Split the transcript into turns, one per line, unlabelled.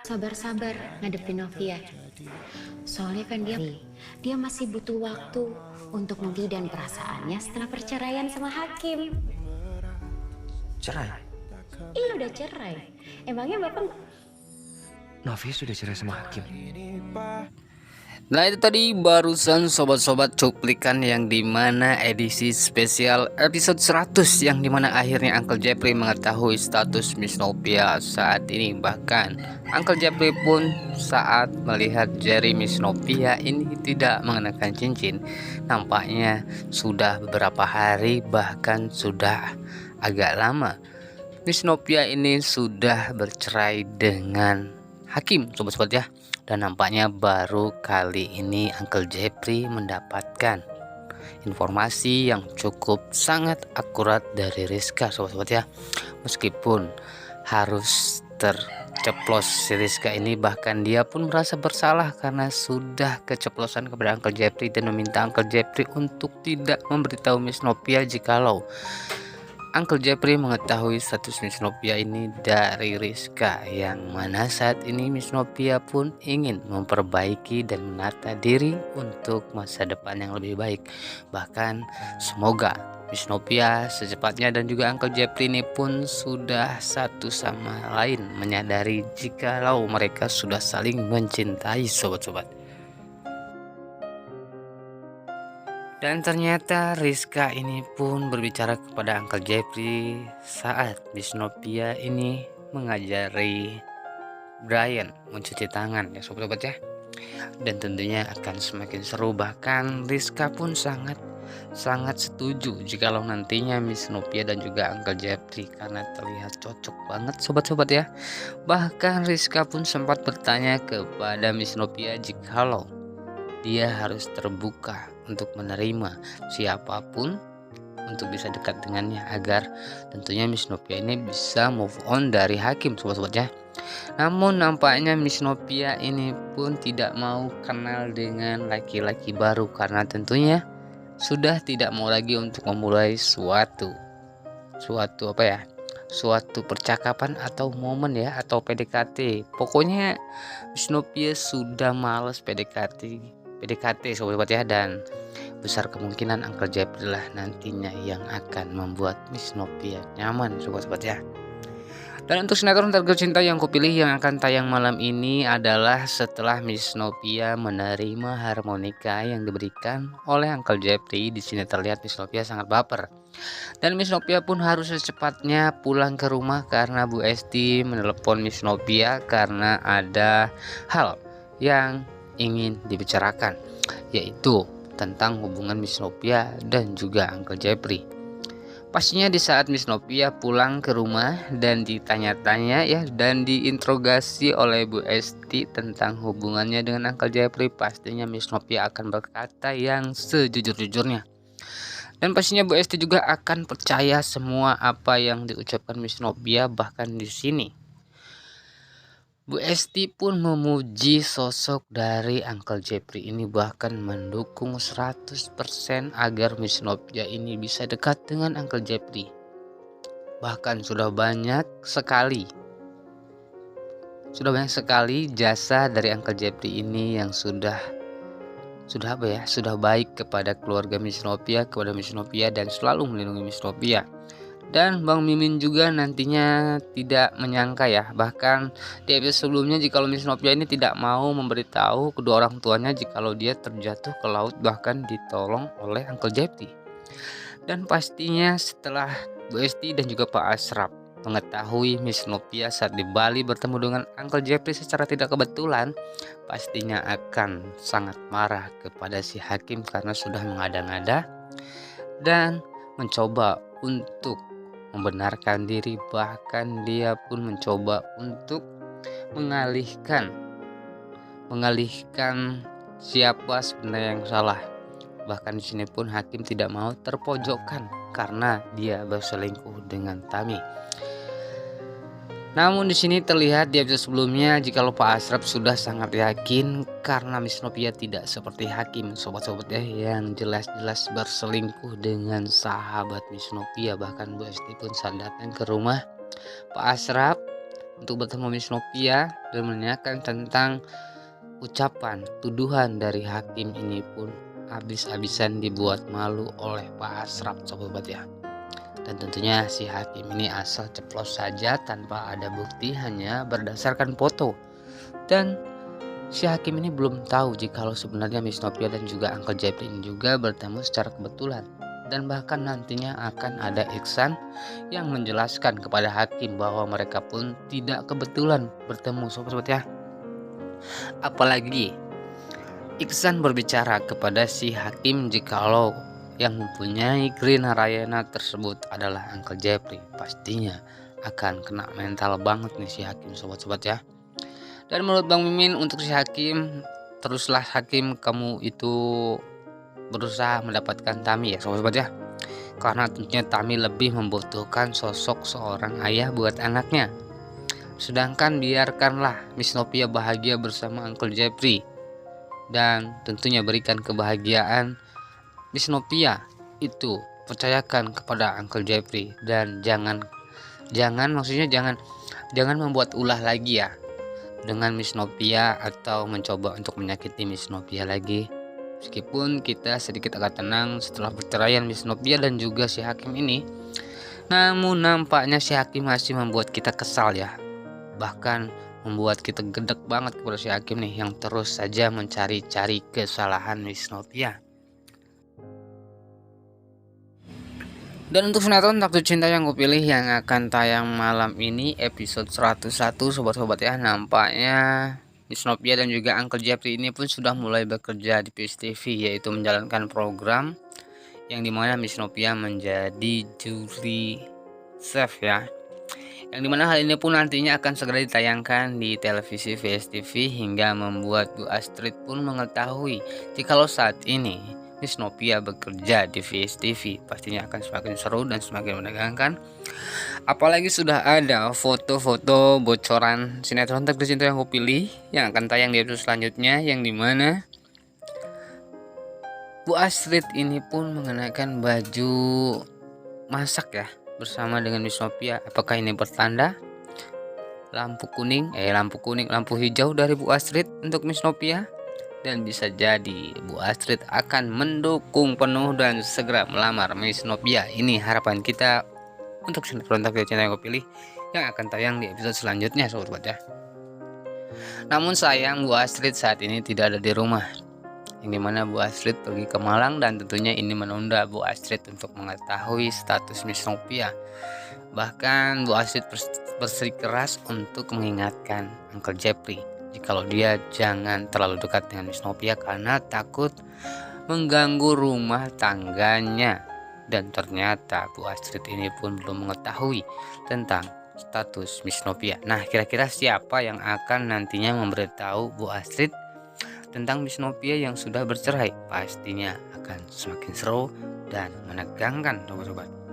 sabar-sabar ngadepin Novia. Soalnya kan dia masih butuh waktu untuk memulih dan perasaannya setelah perceraian sama Hakim.
Cerai?
Iya udah cerai. Emangnya Bapak
Novia sudah cerai sama Hakim.
Nah, itu tadi barusan sobat-sobat cuplikan yang dimana edisi spesial episode 100 yang dimana akhirnya Uncle Jeffrey mengetahui status Miss Novia saat ini. Bahkan Uncle Jeffrey pun saat melihat jari Miss Novia ini tidak mengenakan cincin, nampaknya sudah beberapa hari, bahkan sudah agak lama Miss Novia ini sudah bercerai dengan Hakim, sobat-sobat ya. Dan nampaknya baru kali ini Uncle Jeffrey mendapatkan informasi yang cukup sangat akurat dari Rizka, sobat-sobat ya. Meskipun harus terceplos si Rizka ini, bahkan dia pun merasa bersalah karena sudah keceplosan kepada Uncle Jeffrey dan meminta Uncle Jeffrey untuk tidak memberitahu Miss Novia jikalau Uncle Jeffrey mengetahui status Miss Novia ini dari Rizka, yang mana saat ini Miss Novia pun ingin memperbaiki dan menata diri untuk masa depan yang lebih baik. Bahkan semoga Miss Novia secepatnya dan juga Uncle Jeffrey ini pun sudah satu sama lain menyadari jikalau mereka sudah saling mencintai, sobat-sobat. Dan ternyata Rizka ini pun berbicara kepada Uncle Jeffrey saat Miss Novia ini mengajari Brian mencuci tangan, ya sobat-sobat ya. Dan tentunya akan semakin seru, bahkan Rizka pun sangat setuju jikalau nantinya Miss Novia dan juga Uncle Jeffrey, karena terlihat cocok banget sobat-sobat ya. Bahkan Rizka pun sempat bertanya kepada Miss Novia jikalau dia harus terbuka untuk menerima siapapun untuk bisa dekat dengannya, agar tentunya Miss Novia ini bisa move on dari Hakim, sobat-sobat ya. Namun nampaknya Miss Novia ini pun tidak mau kenal dengan laki-laki baru, karena tentunya sudah tidak mau lagi untuk memulai suatu percakapan atau momen ya, atau PDKT. Pokoknya Miss Novia sudah males PDKT sobat ya, dan besar kemungkinan Uncle Jeffrey lah nantinya yang akan membuat Miss Novia nyaman, sobat-sobat ya. Dan untuk sinetron tercinta yang kupilih yang akan tayang malam ini adalah setelah Miss Novia menerima harmonika yang diberikan oleh Uncle Jeffrey. Di sini terlihat Miss Novia sangat baper. Dan Miss Novia pun harus secepatnya pulang ke rumah karena Bu Esti menelepon Miss Novia karena ada hal yang ingin dibicarakan, yaitu tentang hubungan Miss Novia dan juga Uncle Jeffrey. Pastinya di saat Miss Novia pulang ke rumah dan ditanya-tanya ya, dan diinterogasi oleh Bu Esti tentang hubungannya dengan Uncle Jeffrey, pastinya Miss Novia akan berkata yang sejujur-jujurnya. Dan pastinya Bu Esti juga akan percaya semua apa yang diucapkan Miss Novia. Bahkan di sini Bu Esti pun memuji sosok dari Uncle Jeffrey ini, bahkan mendukung 100% agar Miss Novia ini bisa dekat dengan Uncle Jeffrey. Bahkan sudah banyak sekali jasa dari Uncle Jeffrey ini yang sudah baik kepada keluarga Miss Novia, kepada Miss Novia, dan selalu melindungi Miss Novia. Dan Bang Mimin juga nantinya tidak menyangka ya, bahkan di episode sebelumnya jikalau Miss Novia ini tidak mau memberitahu kedua orang tuanya jikalau dia terjatuh ke laut, bahkan ditolong oleh Uncle Jeffrey. Dan pastinya setelah Bu Esti dan juga Pak Asraf mengetahui Miss Novia saat di Bali bertemu dengan Uncle Jeffrey secara tidak kebetulan, pastinya akan sangat marah kepada si Hakim karena sudah mengada-ngada dan mencoba untuk membenarkan diri. Bahkan dia pun mencoba untuk mengalihkan siapa sebenarnya yang salah. Bahkan di sini pun Hakim tidak mau terpojokkan karena dia berselingkuh dengan Tami. Namun di sini terlihat di episode sebelumnya jikalau Pak Asraf sudah sangat yakin karena Miss Novia tidak seperti Hakim, sobat-sobat ya, yang jelas-jelas berselingkuh dengan sahabat Miss Novia. Bahkan Bu Esti pun saat datang ke rumah Pak Asraf untuk bertemu Miss Novia dan menanyakan tentang ucapan tuduhan dari hakim ini pun habis-habisan dibuat malu oleh Pak Asraf sobat ya. Dan tentunya si hakim ini asal ceplos saja tanpa ada bukti, hanya berdasarkan foto. Dan si hakim ini belum tahu jikalau sebenarnya Miss Novia dan juga Uncle Jeffrey ini juga bertemu secara kebetulan. Dan bahkan nantinya akan ada Iksan yang menjelaskan kepada hakim bahwa mereka pun tidak kebetulan bertemu sobat ya. Apalagi Iksan berbicara kepada si hakim jikalau yang mempunyai Green Narayana tersebut adalah Uncle Jeffrey. Pastinya akan kena mental banget nih si hakim sobat-sobat ya. Dan menurut Bang Mimin untuk si hakim, teruslah hakim kamu itu berusaha mendapatkan Tami ya sobat-sobat ya. Karena tentunya Tami lebih membutuhkan sosok seorang ayah buat anaknya. Sedangkan biarkanlah Miss Novia bahagia bersama Uncle Jeffrey. Dan tentunya berikan kebahagiaan Miss Novia itu, percayakan kepada Uncle Jeffrey. Dan jangan membuat ulah lagi ya dengan Miss Novia atau mencoba untuk menyakiti Miss Novia lagi. Meskipun kita sedikit agak tenang setelah perceraian Miss Novia dan juga si hakim ini, namun nampaknya si hakim masih membuat kita kesal ya. Bahkan membuat kita gedek banget kepada si hakim nih yang terus saja mencari-cari kesalahan Miss Novia. Dan untuk sinetron Takdir Cinta yang kupilih yang akan tayang malam ini episode 101 sobat-sobat ya, nampaknya Miss Novia dan juga Uncle Jeffrey ini pun sudah mulai bekerja di PSTV, yaitu menjalankan program yang dimana Miss Novia menjadi juri chef ya, yang dimana hal ini pun nantinya akan segera ditayangkan di televisi VSTV hingga membuat Bu Astrid pun mengetahui jikalau saat ini Miss Novia bekerja di VSTV. Pastinya akan semakin seru dan semakin menegangkan. Apalagi sudah ada foto-foto bocoran sinetron Takdir Cinta yang kupilih yang akan tayang di episode selanjutnya, yang dimana Bu Astrid ini pun mengenakan baju masak ya bersama dengan Miss Novia. Apakah ini pertanda lampu hijau dari Bu Astrid untuk Miss Novia? Dan bisa jadi Bu Astrid akan mendukung penuh dan segera melamar Miss Novia. Ini harapan kita untuk sinetron Takdir Cinta yang kupilih yang akan tayang di episode selanjutnya sobat ya. Namun sayang Bu Astrid saat ini tidak ada di rumah, yang dimana Bu Astrid pergi ke Malang, dan tentunya ini menunda Bu Astrid untuk mengetahui status Miss Novia. Bahkan Bu Astrid bersikeras untuk mengingatkan Uncle Jeffrey jikalau dia jangan terlalu dekat dengan Miss Novia karena takut mengganggu rumah tangganya. Dan ternyata Bu Astrid ini pun belum mengetahui tentang status Miss Novia. Nah, kira-kira siapa yang akan nantinya memberitahu Bu Astrid tentang Miss Novia yang sudah bercerai? Pastinya akan semakin seru dan menegangkan sobat-sobat.